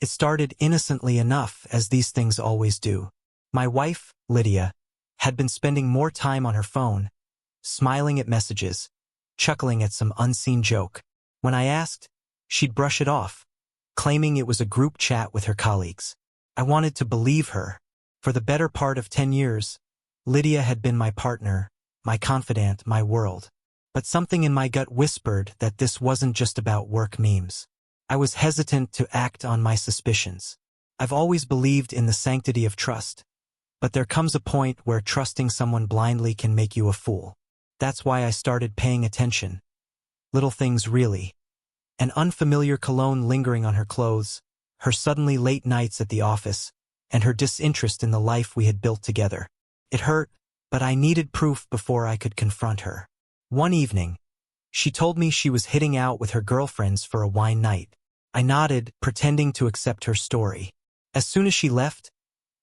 It started innocently enough, as these things always do. My wife, Lydia, had been spending more time on her phone, smiling at messages, chuckling at some unseen joke. When I asked, she'd brush it off, claiming it was a group chat with her colleagues. I wanted to believe her. For the better part of 10 years, Lydia had been my partner, my confidant, my world. But something in my gut whispered that this wasn't just about work memes. I was hesitant to act on my suspicions. I've always believed in the sanctity of trust, but there comes a point where trusting someone blindly can make you a fool. That's why I started paying attention. Little things really. An unfamiliar cologne lingering on her clothes, her suddenly late nights at the office, and her disinterest in the life we had built together. It hurt, but I needed proof before I could confront her. One evening, she told me she was hitting out with her girlfriends for a wine night. I nodded, pretending to accept her story. As soon as she left,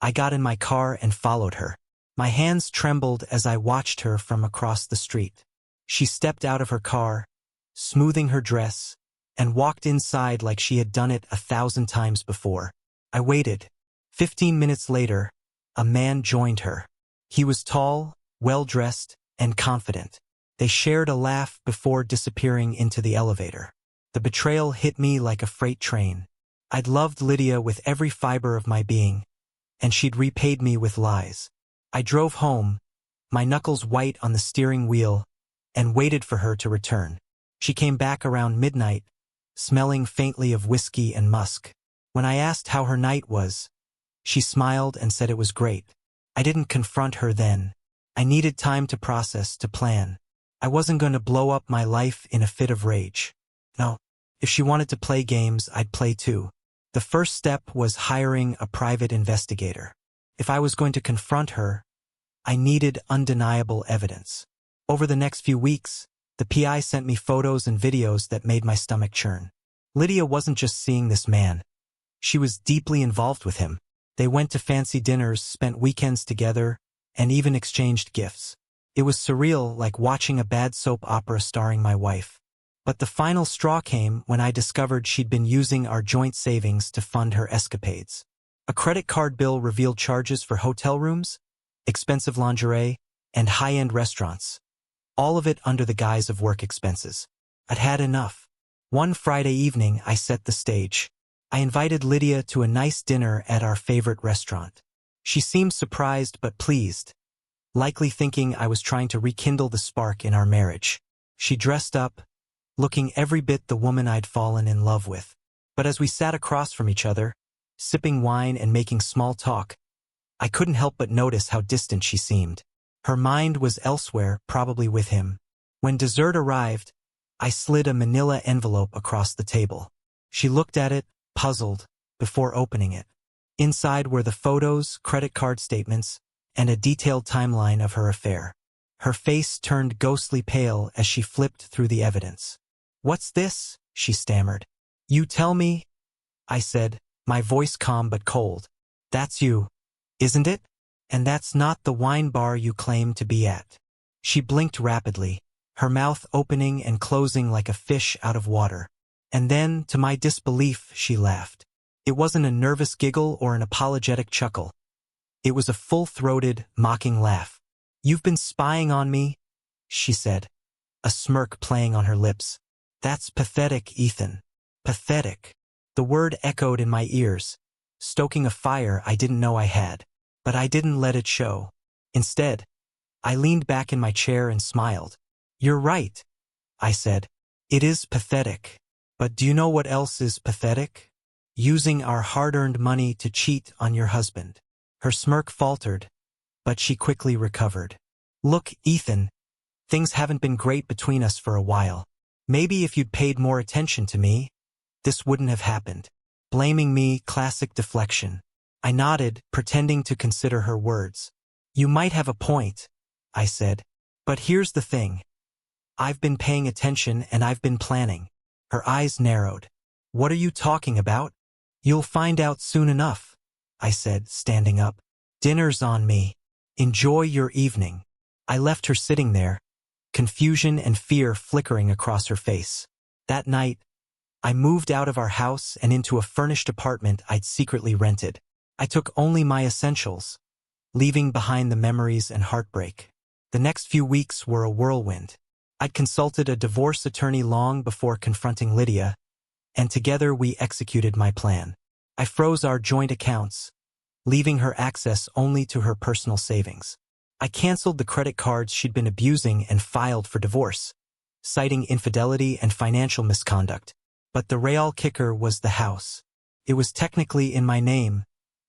I got in my car and followed her. My hands trembled as I watched her from across the street. She stepped out of her car, smoothing her dress, and walked inside like she had done it 1,000 times before. I waited. 15 minutes later, a man joined her. He was tall, well-dressed, and confident. They shared a laugh before disappearing into the elevator. The betrayal hit me like a freight train. I'd loved Lydia with every fiber of my being, and she'd repaid me with lies. I drove home, my knuckles white on the steering wheel, and waited for her to return. She came back around midnight, smelling faintly of whiskey and musk. When I asked how her night was, she smiled and said it was great. I didn't confront her then. I needed time to process, to plan. I wasn't going to blow up my life in a fit of rage. No, if she wanted to play games, I'd play too. The first step was hiring a private investigator. If I was going to confront her, I needed undeniable evidence. Over the next few weeks, the PI sent me photos and videos that made my stomach churn. Lydia wasn't just seeing this man. She was deeply involved with him. They went to fancy dinners, spent weekends together, and even exchanged gifts. It was surreal, like watching a bad soap opera starring my wife. But the final straw came when I discovered she'd been using our joint savings to fund her escapades. A credit card bill revealed charges for hotel rooms, expensive lingerie, and high-end restaurants. All of it under the guise of work expenses. I'd had enough. One Friday evening, I set the stage. I invited Lydia to a nice dinner at our favorite restaurant. She seemed surprised but pleased, likely thinking I was trying to rekindle the spark in our marriage. She dressed up, looking every bit the woman I'd fallen in love with. But as we sat across from each other, sipping wine and making small talk, I couldn't help but notice how distant she seemed. Her mind was elsewhere, probably with him. When dessert arrived, I slid a manila envelope across the table. She looked at it, puzzled, before opening it. Inside were the photos, credit card statements, and a detailed timeline of her affair. Her face turned ghostly pale as she flipped through the evidence. "What's this?" she stammered. "You tell me," I said, my voice calm but cold. "That's you, isn't it? And that's not the wine bar you claim to be at." She blinked rapidly, her mouth opening and closing like a fish out of water. And then, to my disbelief, she laughed. It wasn't a nervous giggle or an apologetic chuckle. It was a full-throated, mocking laugh. "You've been spying on me," she said, a smirk playing on her lips. "That's pathetic, Ethan. Pathetic." The word echoed in my ears, stoking a fire I didn't know I had. But I didn't let it show. Instead, I leaned back in my chair and smiled. "You're right," I said. "It is pathetic. But do you know what else is pathetic? Using our hard-earned money to cheat on your husband." Her smirk faltered, but she quickly recovered. "Look, Ethan, things haven't been great between us for a while. Maybe if you'd paid more attention to me, this wouldn't have happened." Blaming me, classic deflection. I nodded, pretending to consider her words. "You might have a point," I said. "But here's the thing. I've been paying attention and I've been planning." Her eyes narrowed. "What are you talking about?" "You'll find out soon enough," I said, standing up. "Dinner's on me. Enjoy your evening." I left her sitting there, confusion and fear flickering across her face. That night, I moved out of our house and into a furnished apartment I'd secretly rented. I took only my essentials, leaving behind the memories and heartbreak. The next few weeks were a whirlwind. I'd consulted a divorce attorney long before confronting Lydia, and together we executed my plan. I froze our joint accounts, leaving her access only to her personal savings. I canceled the credit cards she'd been abusing and filed for divorce, citing infidelity and financial misconduct. But the real kicker was the house. It was technically in my name,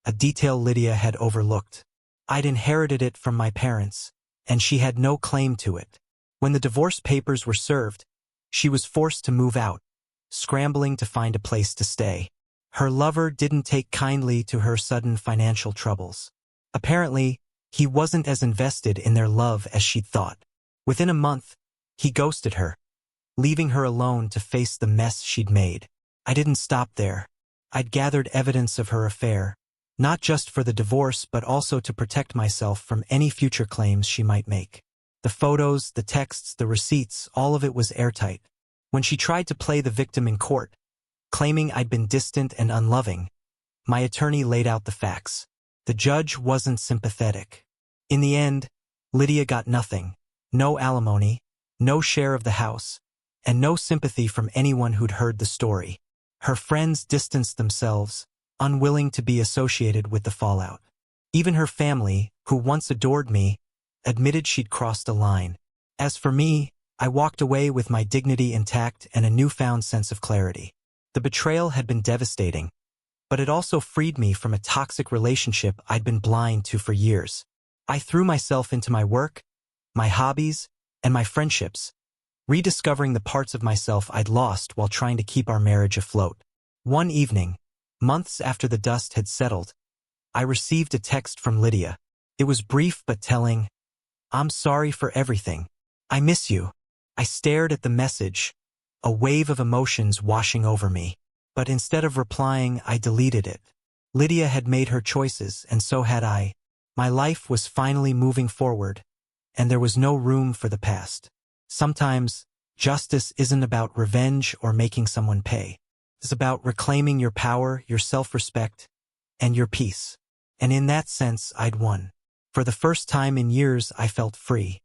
a detail Lydia had overlooked. I'd inherited it from my parents, and she had no claim to it. When the divorce papers were served, she was forced to move out, scrambling to find a place to stay. Her lover didn't take kindly to her sudden financial troubles. Apparently, he wasn't as invested in their love as she'd thought. Within a month, he ghosted her, leaving her alone to face the mess she'd made. I didn't stop there. I'd gathered evidence of her affair, not just for the divorce but also to protect myself from any future claims she might make. The photos, the texts, the receipts, all of it was airtight. When she tried to play the victim in court, claiming I'd been distant and unloving, my attorney laid out the facts. The judge wasn't sympathetic. In the end, Lydia got nothing. No alimony, no share of the house, and no sympathy from anyone who'd heard the story. Her friends distanced themselves, unwilling to be associated with the fallout. Even her family, who once adored me, admitted she'd crossed a line. As for me, I walked away with my dignity intact and a newfound sense of clarity. The betrayal had been devastating, but it also freed me from a toxic relationship I'd been blind to for years. I threw myself into my work, my hobbies, and my friendships, rediscovering the parts of myself I'd lost while trying to keep our marriage afloat. One evening, months after the dust had settled, I received a text from Lydia. It was brief but telling. "I'm sorry for everything. I miss you." I stared at the message, a wave of emotions washing over me. But instead of replying, I deleted it. Lydia had made her choices, and so had I. My life was finally moving forward, and there was no room for the past. Sometimes, justice isn't about revenge or making someone pay. It's about reclaiming your power, your self-respect, and your peace. And in that sense, I'd won. For the first time in years, I felt free.